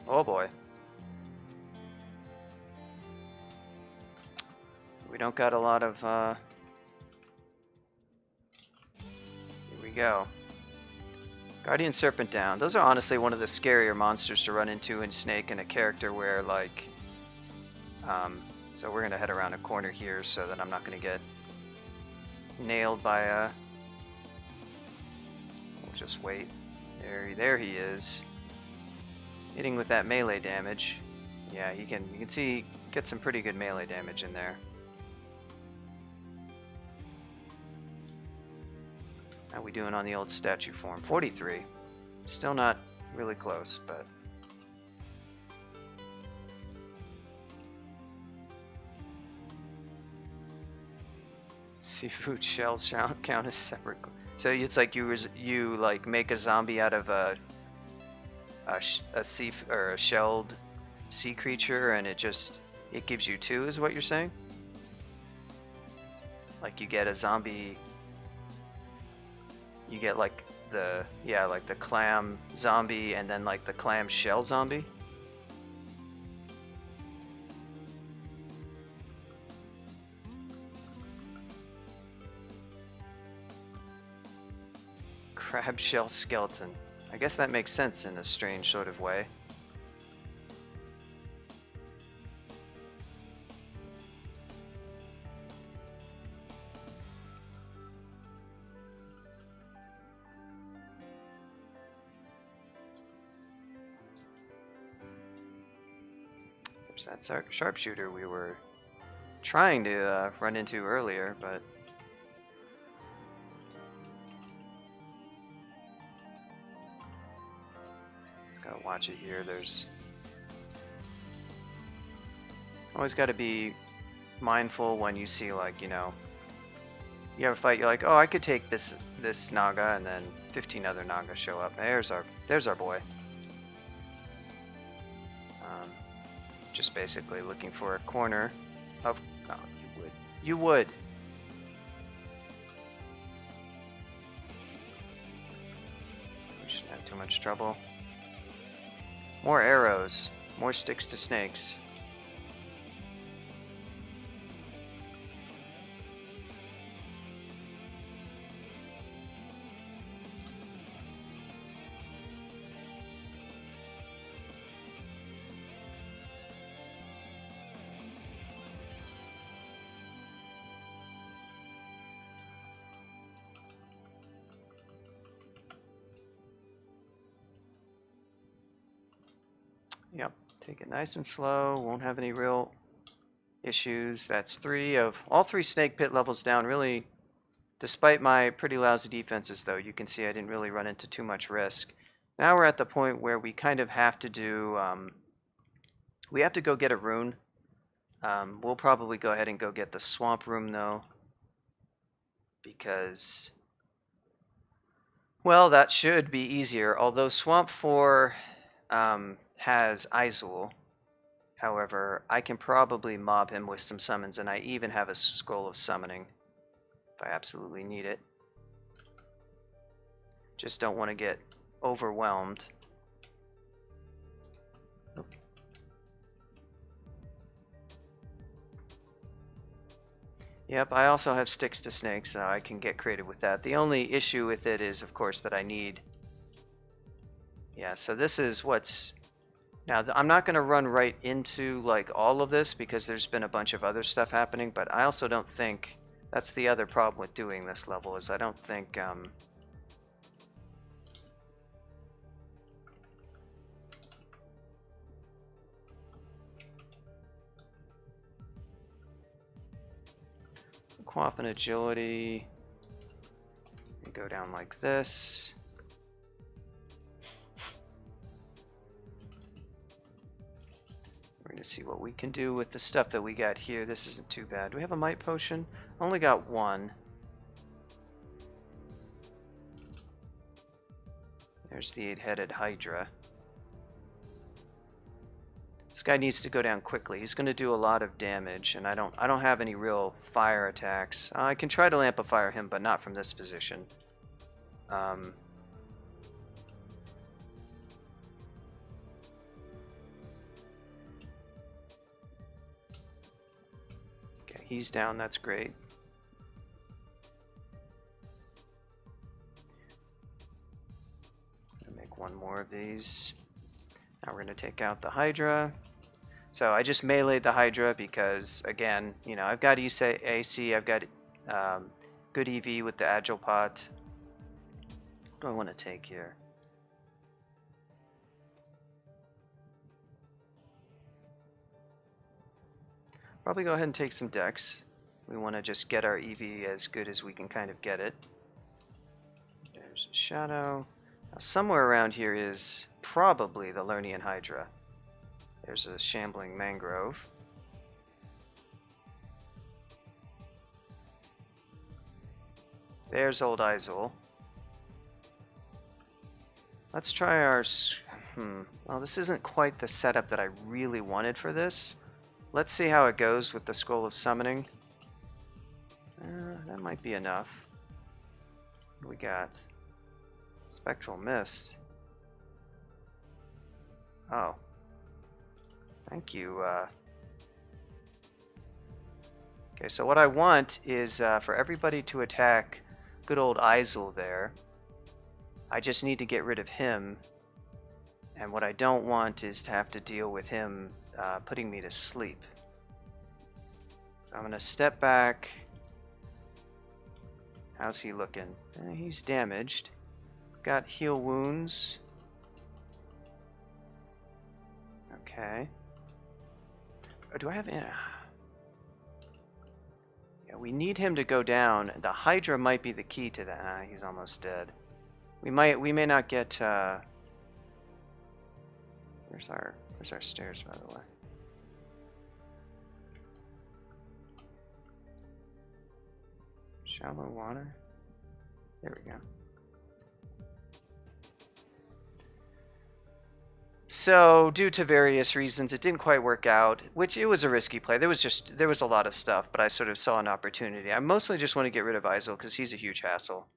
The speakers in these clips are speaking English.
Oh boy. We don't got a lot of, here we go. Guardian Serpent down. Those are honestly one of the scarier monsters to run into in Snake, and a character where, like, so we're gonna head around a corner here so that I'm not gonna get nailed by a, we'll just wait. There he is. Hitting with that melee damage. Yeah, you can see, get some pretty good melee damage in there. How we doing on the old statue form? 43. Still not really close, but seafood shells count as separate. So it's like you like make a zombie out of a sea or a shelled sea creature, and it gives you 2, is what you're saying? Like you get a zombie, you get like the clam zombie and then like the clam shell zombie. Crab shell skeleton. I guess that makes sense in a strange sort of way. There's that sharpshooter we were trying to run into earlier, but gotta watch it here. There's always got to be mindful when you see, like, you know, you have a fight, you're like, oh, I could take this Naga, and then 15 other Nagas show up. There's our boy. Just basically looking for a corner of, oh, you would. We shouldn't have too much trouble. More arrows, more sticks to snakes. Yep, take it nice and slow, won't have any real issues. That's all 3 snake pit levels down. Really, despite my pretty lousy defenses though, you can see I didn't really run into too much risk. Now we're at the point where we kind of have to do, we have to go get a rune. We'll probably go ahead and go get the swamp room though, because, well, that should be easier, although swamp 4 has Izul. However, I can probably mob him with some summons, and I even have a scroll of summoning if I absolutely need it. Just don't want to get overwhelmed. Oop. Yep, I also have sticks to snakes, so I can get creative with that. The only issue with it is, of course, that I need... Yeah, so this is what's... Now, I'm not going to run right into like all of this because there's been a bunch of other stuff happening, but I also don't think, that's the other problem with doing this level, is I don't think Quaff and agility, and go down like this. We're going to see what we can do with the stuff that we got here. This isn't too bad. Do we have a might potion? Only got 1. There's the 8-headed Hydra. This guy needs to go down quickly. He's going to do a lot of damage, and I don't have any real fire attacks. I can try to lamp of fire him, but not from this position. he's down, that's great. Make one more of these. Now we're going to take out the Hydra. So I just meleeed the Hydra because, again, you know, I've got AC, I've got good EV with the Agile Pot. What do I want to take here? Probably go ahead and take some Dex. We want to just get our EV as good as we can kind of get it. There's a Shadow. Now, somewhere around here is probably the Lernian Hydra. There's a Shambling Mangrove. There's old Izol. Let's try our... Well, this isn't quite the setup that I really wanted for this. Let's see how it goes with the Scroll of Summoning. That might be enough. What do we got? Spectral Mist. Oh. Thank you. Okay, so what I want is for everybody to attack good old Izol there. I just need to get rid of him. And what I don't want is to have to deal with him putting me to sleep. So I'm going to step back. How's he looking? He's damaged. Got heal wounds. Okay. Oh, do I have... Yeah, we need him to go down. The Hydra might be the key to that. He's almost dead. We may not get... Where's our stairs, by the way? Shallow water. There we go. So, due to various reasons, it didn't quite work out, which it was a risky play. There was a lot of stuff, but I sort of saw an opportunity. I mostly just want to get rid of Izol because he's a huge hassle.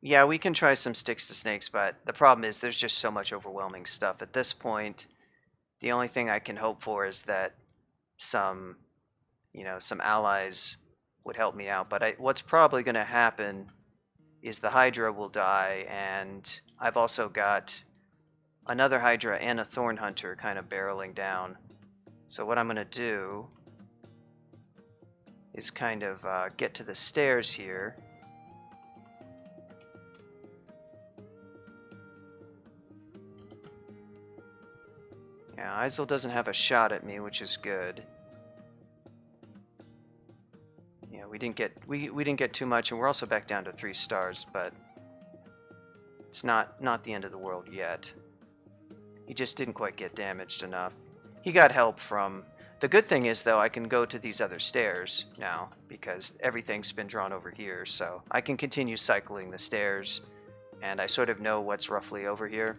Yeah, we can try some sticks to snakes, but the problem is there's just so much overwhelming stuff. At this point, the only thing I can hope for is that some allies would help me out. But what's probably going to happen is the Hydra will die, and I've also got another Hydra and a Thorn Hunter kind of barreling down. So what I'm going to do is kind of get to the stairs here. Yeah, Izol doesn't have a shot at me, which is good. Yeah, we didn't get too much, and we're also back down to 3 stars, but it's not the end of the world yet. He just didn't quite get damaged enough. He got help from... The good thing is, though, I can go to these other stairs now, because everything's been drawn over here, so I can continue cycling the stairs, and I sort of know what's roughly over here.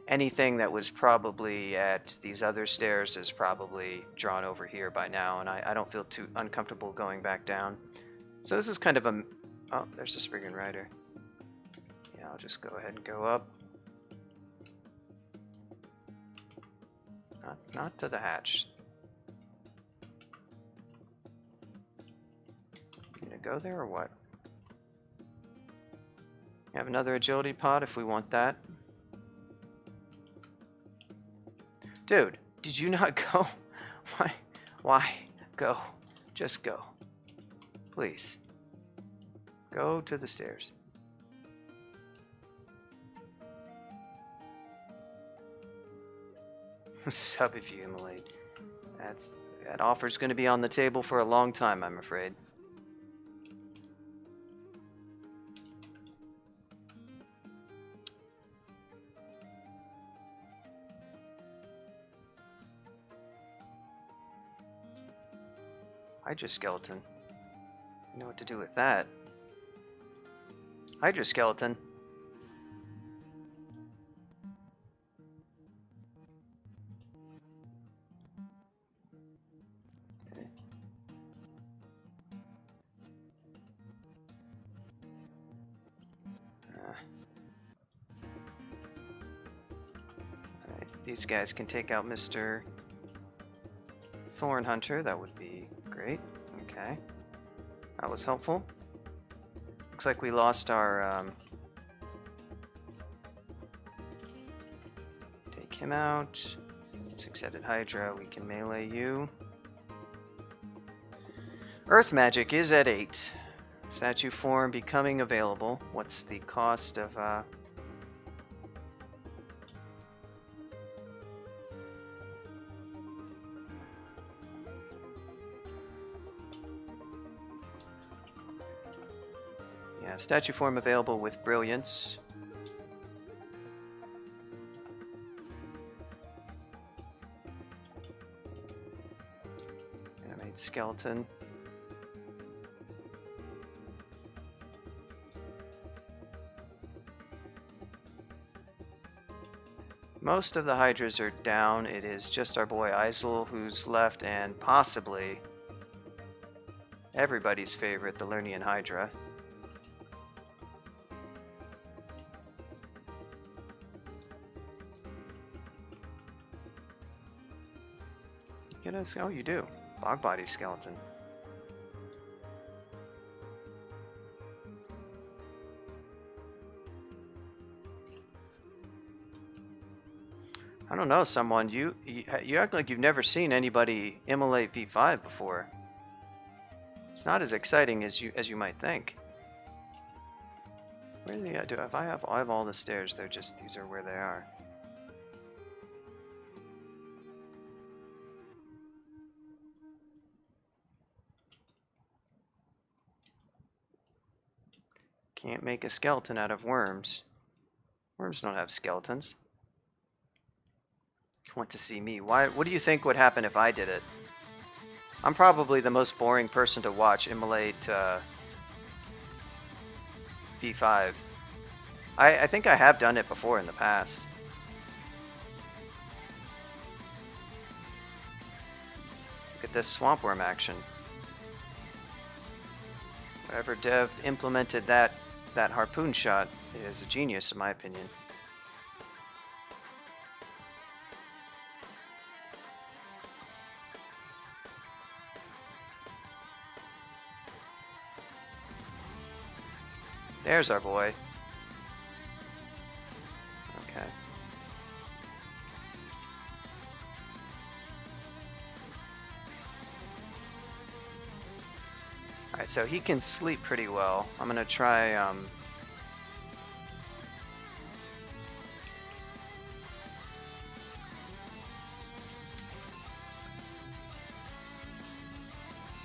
Anything that was probably at these other stairs is probably drawn over here by now, and I don't feel too uncomfortable going back down. So this is kind of a... Oh, there's a Spriggan Rider. Yeah, I'll just go ahead and go up. Not to the hatch. You gonna go there or what? We have another agility pod if we want that. Dude, did you not go? Why? Go. Just go. Please. Go to the stairs. Sub if you immolate. That offer's going to be on the table for a long time, I'm afraid. Hydra skeleton. You know what to do with that. Hydra skeleton. Okay. Alright, these guys can take out Mr. Thorn Hunter, that would be great. Okay. That was helpful. Looks like we lost our... take him out. Six-headed Hydra, we can melee you. Earth Magic is at 8. Statue form becoming available. What's the cost of... Yeah, statue form available with Brilliance. Animate Skeleton. Most of the Hydras are down. It is just our boy Isel who's left, and possibly everybody's favorite, the Lernian Hydra. Get us? Oh, you do. Bog Body Skeleton. I don't know, someone. You act like you've never seen anybody immolate V5 before. It's not as exciting as you might think. Where do they do? If I have all the stairs, they're just, these are where they are. Can't make a skeleton out of worms. Worms don't have skeletons. Want to see me? Why? What do you think would happen if I did it? I'm probably the most boring person to watch immolate V5. I think I have done it before in the past. Look at this swamp worm action. Whoever dev implemented that harpoon shot is a genius in my opinion. There's our boy. Okay. Alright, so he can sleep pretty well. I'm gonna try,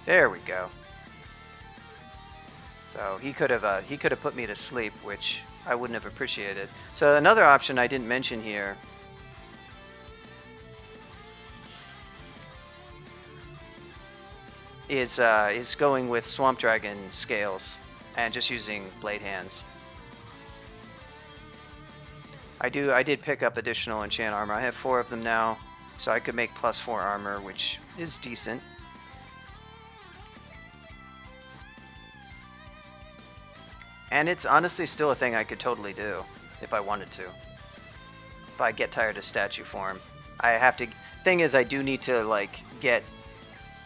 there we go. So he could have put me to sleep, which I wouldn't have appreciated. So another option I didn't mention here is going with Swamp Dragon scales and just using blade hands. I did pick up additional enchant armor. I have 4 of them now, so I could make +4 armor, which is decent. And it's honestly still a thing I could totally do if I wanted to. If I get tired of statue form, I have to. Thing is, I do need to like get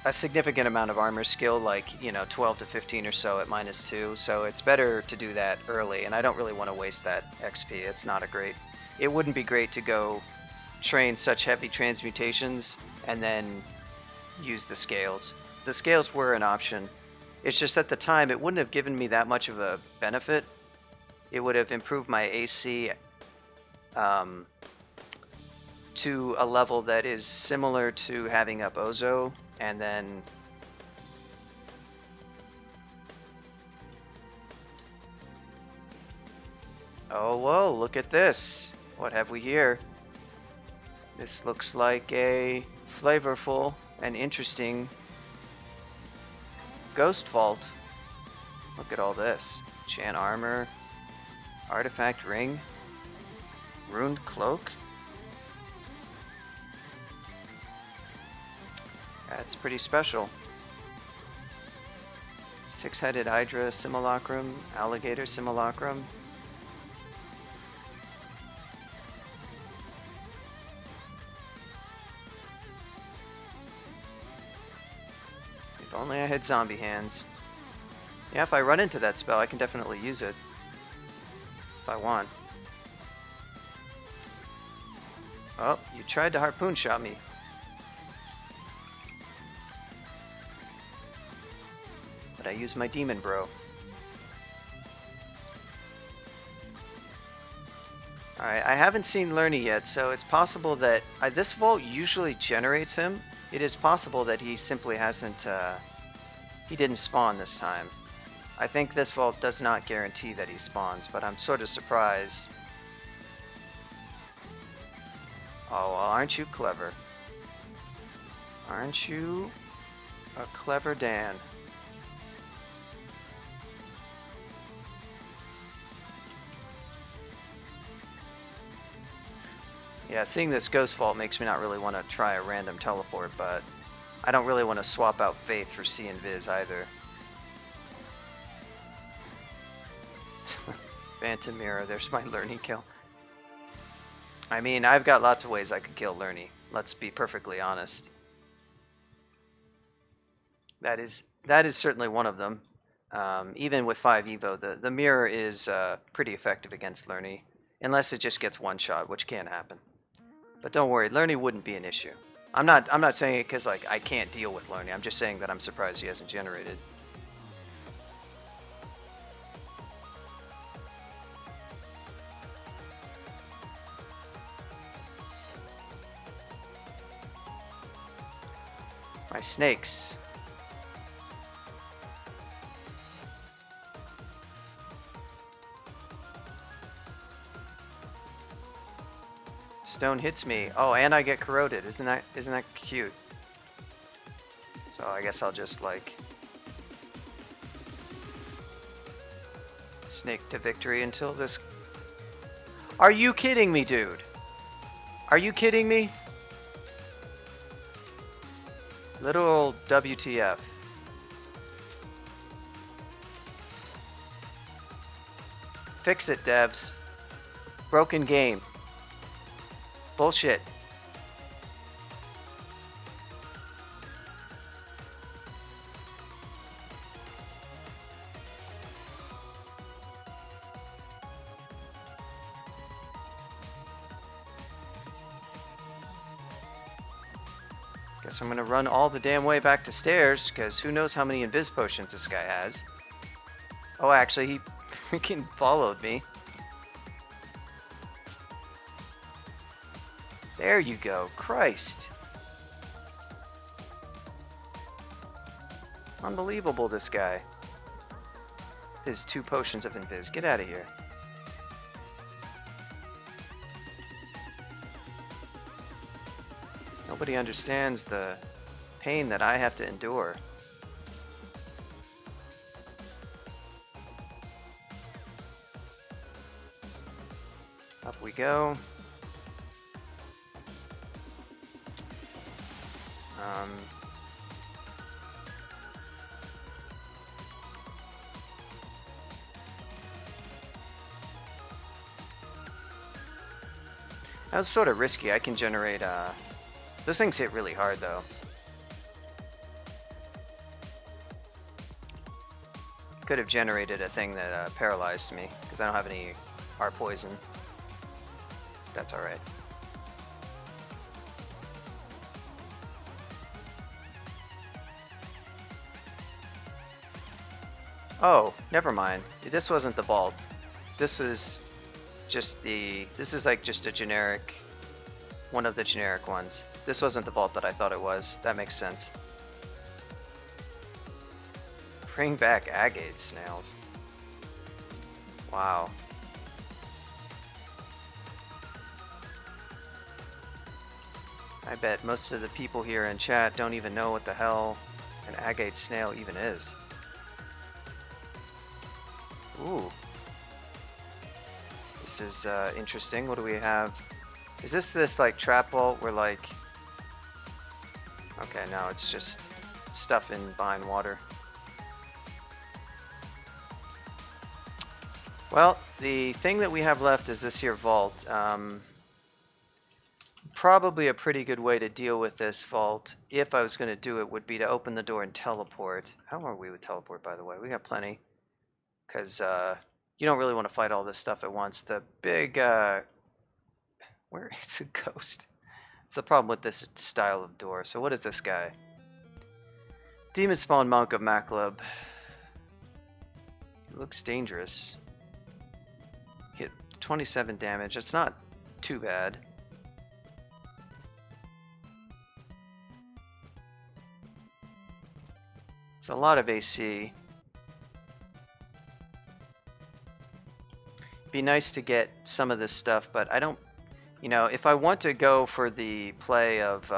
a significant amount of armor skill, like 12 to 15 or so at -2. So it's better to do that early, and I don't really want to waste that XP. It's not a great. It wouldn't be great to go train such heavy transmutations and then use the scales. The scales were an option. It's just at the time, it wouldn't have given me that much of a benefit. It would have improved my AC to a level that is similar to having up Ozo, and then oh whoa, look at this. What have we here? This looks like a flavorful and interesting Ghost Vault. Look at all this. Enchant armor, artifact ring, runed cloak. That's pretty special. 6-headed Hydra simulacrum, alligator simulacrum. only I had zombie hands. Yeah, if I run into that spell, I can definitely use it. If I want. Oh, you tried to harpoon shot me. But I used my demon bro. Alright, I haven't seen Lerny yet, so it's possible that this vault usually generates him. It is possible that he simply hasn't, he didn't spawn this time. I think this vault does not guarantee that he spawns, but I'm sort of surprised. Oh, well, aren't you clever? Aren't you a clever Dan? Yeah, seeing this ghost vault makes me not really want to try a random teleport, but I don't really want to swap out Faith for C and Viz either. Phantom Mirror, there's my Lerny kill. I mean, I've got lots of ways I could kill Lerny, let's be perfectly honest. That is certainly one of them. Even with 5 Evo, the mirror is pretty effective against Lerny, unless it just gets one shot, which can happen. But don't worry, Lerny wouldn't be an issue. I'm not saying it because like I can't deal with Lerny. I'm just saying that I'm surprised he hasn't generated. My snakes. Stone hits me. Oh, and I get corroded. Isn't that cute? So I guess I'll just like snake to victory until this. Are you kidding me, dude? Are you kidding me? Little WTF. Fix it, devs. Broken game. Bullshit. Guess I'm gonna run all the damn way back to stairs, because who knows how many invis potions this guy has. Oh, actually, he freaking followed me. There you go. Christ. Unbelievable, this guy. His 2 potions of invis. Get out of here. Nobody understands the pain that I have to endure. Up we go. That was sort of risky. I can generate, those things hit really hard though. Could have generated a thing that paralyzed me, because I don't have any heart poison. That's alright. Oh, never mind. This wasn't the vault. This was just this is like just a generic, one of the generic ones. This wasn't the vault that I thought it was. That makes sense. Bring back agate snails. Wow. I bet most of the people here in chat don't even know what the hell an agate snail even is. Ooh. This is interesting. What do we have? Is this like trap vault where like... Okay, no, it's just stuff in behind water. Well, the thing that we have left is this here vault. probably a pretty good way to deal with this vault, if I was going to do it, would be to open the door and teleport. How are we with teleport, by the way? We got plenty. Because you don't really want to fight all this stuff at once. The big... where is a ghost? It's the problem with this style of door. So what is this guy? Demon Spawn Monk of Makhleb. He looks dangerous. Hit 27 damage. It's not too bad. It's a lot of AC. Be nice to get some of this stuff, but I don't... You know, if I want to go for the play of...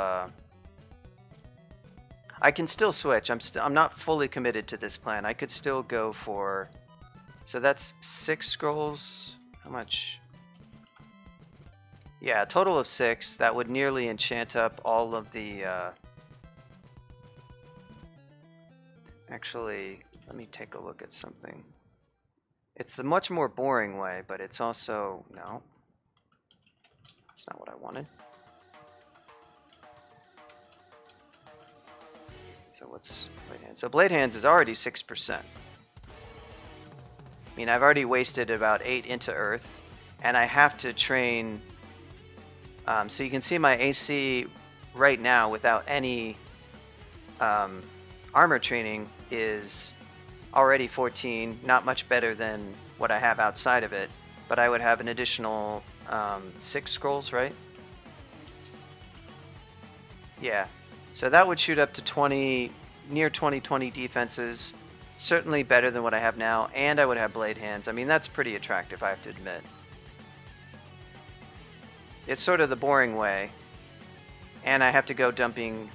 I can still switch. I'm not fully committed to this plan. I could still go for... So that's 6 scrolls. How much? Yeah, a total of 6. That would nearly enchant up all of the... Actually, let me take a look at something. It's the much more boring way, but it's also... No. That's not what I wanted. So what's Blade Hands? So Blade Hands is already 6%. I mean, I've already wasted about 8 into Earth, and I have to train... so you can see my AC right now without any armor training is already 14, not much better than what I have outside of it, but I would have an additional 6 scrolls, right? Yeah. So that would shoot up to 20, near 20 defenses. Certainly better than what I have now, and I would have Blade Hands. I mean, that's pretty attractive, I have to admit. It's sort of the boring way, and I have to go dumping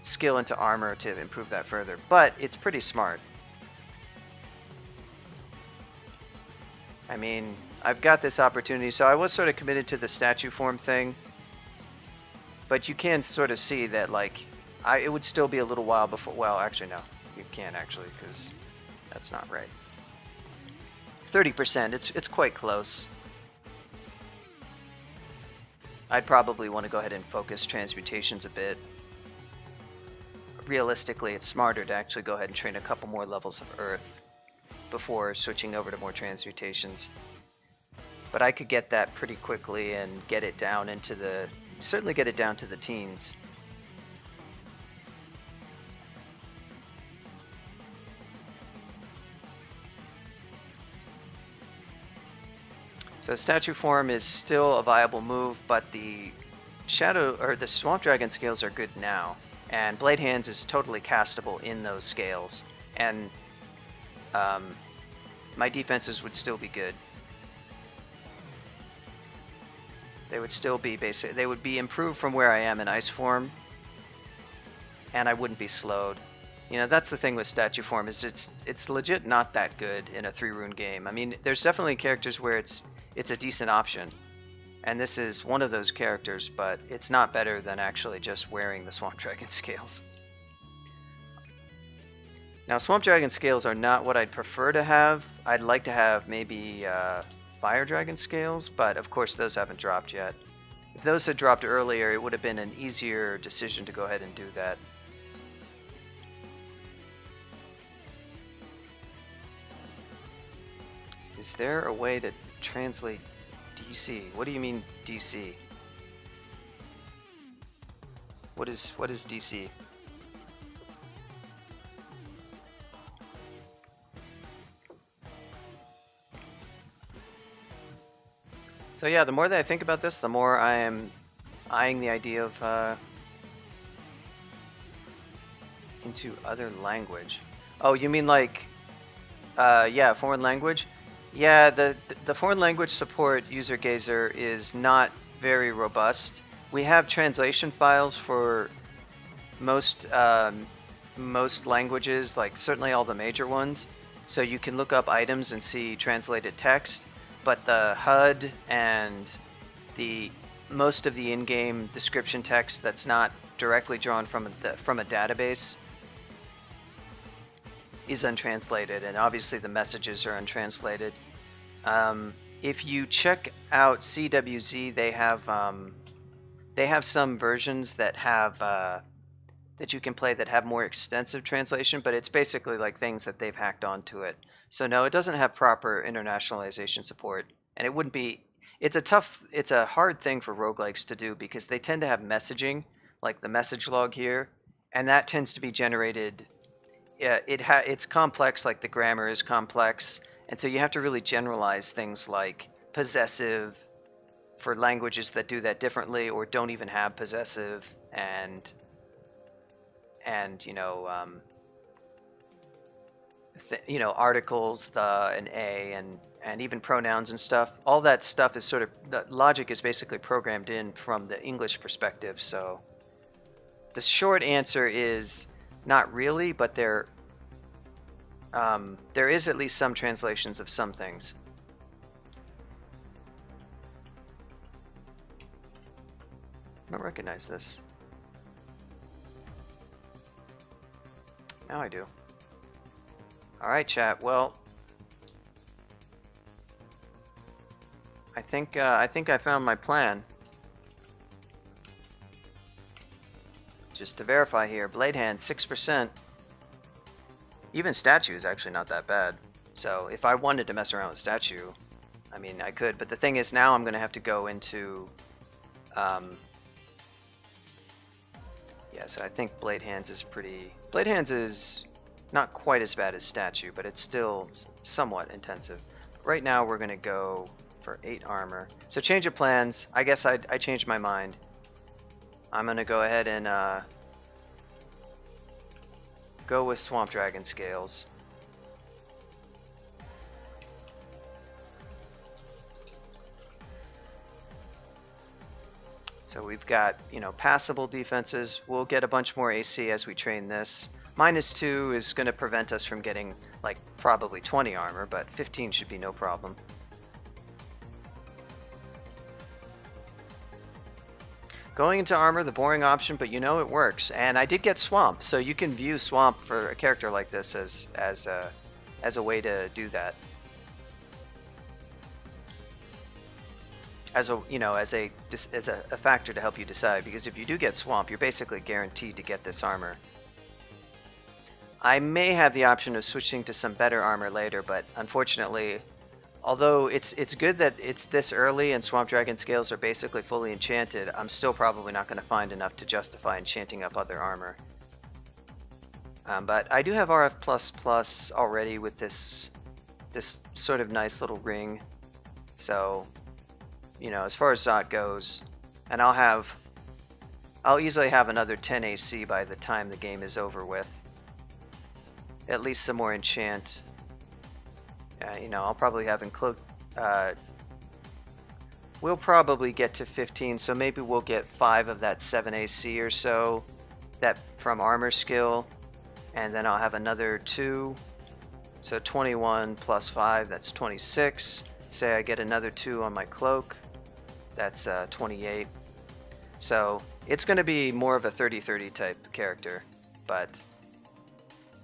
skill into armor to improve that further, but it's pretty smart. I mean, I've got this opportunity, so I was sort of committed to the statue form thing. But you can sort of see that, like, it would still be a little while before... Well, actually, no. You can't, actually, because that's not right. 30%. It's quite close. I'd probably want to go ahead and focus transmutations a bit. Realistically, it's smarter to actually go ahead and train a couple more levels of Earth before switching over to more transmutations. But I could get that pretty quickly and get it down into the... Certainly get it down to the teens. So statue form is still a viable move, but the shadow or the swamp dragon scales are good now, and Blade Hands is totally castable in those scales, and my defenses would still be good. They would still be basic. They would be improved from where I am in ice form, and I wouldn't be slowed. You know, that's the thing with statue form, is it's legit not that good in a 3-rune game. I mean, there's definitely characters where it's a decent option, and this is one of those characters, but it's not better than actually just wearing the swamp dragon scales. Now, swamp dragon scales are not what I'd prefer to have. I'd like to have maybe fire dragon scales, but of course those haven't dropped yet. If those had dropped earlier, it would have been an easier decision to go ahead and do that. Is there a way to translate DC? What do you mean DC? What is DC? So yeah, the more that I think about this, the more I am eyeing the idea of into other language. Oh, you mean like yeah, foreign language? Yeah, the foreign language support user gazer is not very robust. We have translation files for most languages, like certainly all the major ones, so you can look up items and see translated text. But the HUD and most of the in-game description text that's not directly drawn from a database is untranslated, and obviously the messages are untranslated. if you check out CWZ, they have some versions that have that you can play that have more extensive translation, but it's basically like things that they've hacked onto it. So no, it doesn't have proper internationalization support, and it wouldn't be. It's a hard thing for roguelikes to do because they tend to have messaging, like the message log here, and that tends to be generated. Yeah, it's complex, like the grammar is complex, and so you have to really generalize things like possessive for languages that do that differently or don't even have possessive, and articles, the and a, and even pronouns and stuff. All that stuff is sort of, the logic is basically programmed in from the English perspective. So the short answer is not really, but there is at least some translations of some things. I don't recognize this. Now I do. Alright, chat. Well, I think I found my plan. Just to verify here, blade hand 6%. Even statue is actually not that bad. So if I wanted to mess around with statue, I mean, I could. But the thing is, now I'm going to have to go into... yeah, so I think blade hands is pretty... Blade hands is not quite as bad as statue, but it's still somewhat intensive. Right now we're going to go for 8 armor. So change of plans. I guess I changed my mind. I'm going to go ahead and go with Swamp Dragon Scales. So we've got, passable defenses. We'll get a bunch more AC as we train this. -2 is going to prevent us from getting, like, probably 20 armor, but 15 should be no problem. Going into armor, the boring option, but it works. And I did get Swamp, so you can view Swamp for a character like this as a way to do that. As a factor to help you decide, because if you do get Swamp, you're basically guaranteed to get this armor. I may have the option of switching to some better armor later, but unfortunately, although it's good that it's this early and Swamp Dragon Scales are basically fully enchanted, I'm still probably not going to find enough to justify enchanting up other armor. But I do have RF++ already with this sort of nice little ring, so as far as Zot goes, and I'll easily have another 10 AC by the time the game is over with. At least some more enchant. I'll probably have we'll probably get to 15, so maybe we'll get 5 of that 7 AC or so, that from armor skill, and then I'll have another 2, so 21 plus 5, that's 26. Say I get another 2 on my cloak, that's 28. So it's going to be more of a 30-30 type character, but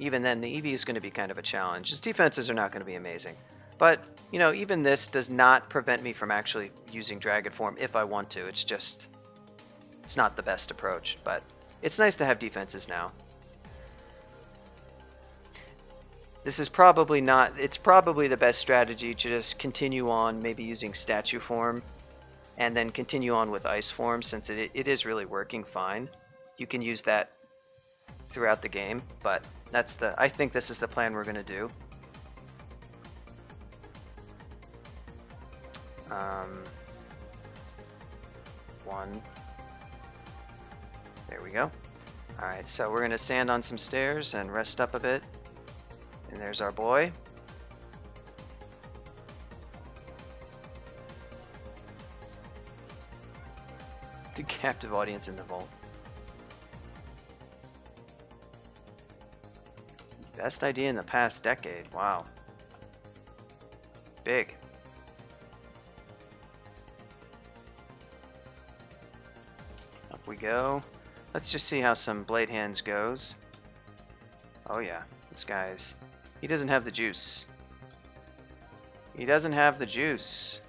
even then the EV is going to be kind of a challenge. His defenses are not going to be amazing. But, even this does not prevent me from actually using Dragon Form if I want to. It's not the best approach, but it's nice to have defenses now. This is probably it's probably the best strategy to just continue on maybe using Statue Form and then continue on with Ice Form, since it is really working fine. You can use that throughout the game, but I think this is the plan we're going to do. One. There we go. Alright, so we're going to stand on some stairs and rest up a bit. And there's our boy. The captive audience in the vault. Best idea in the past decade. Wow. Big. Up we go. Let's just see how some blade hands goes. Oh yeah, this guy's... He doesn't have the juice. He doesn't have the juice.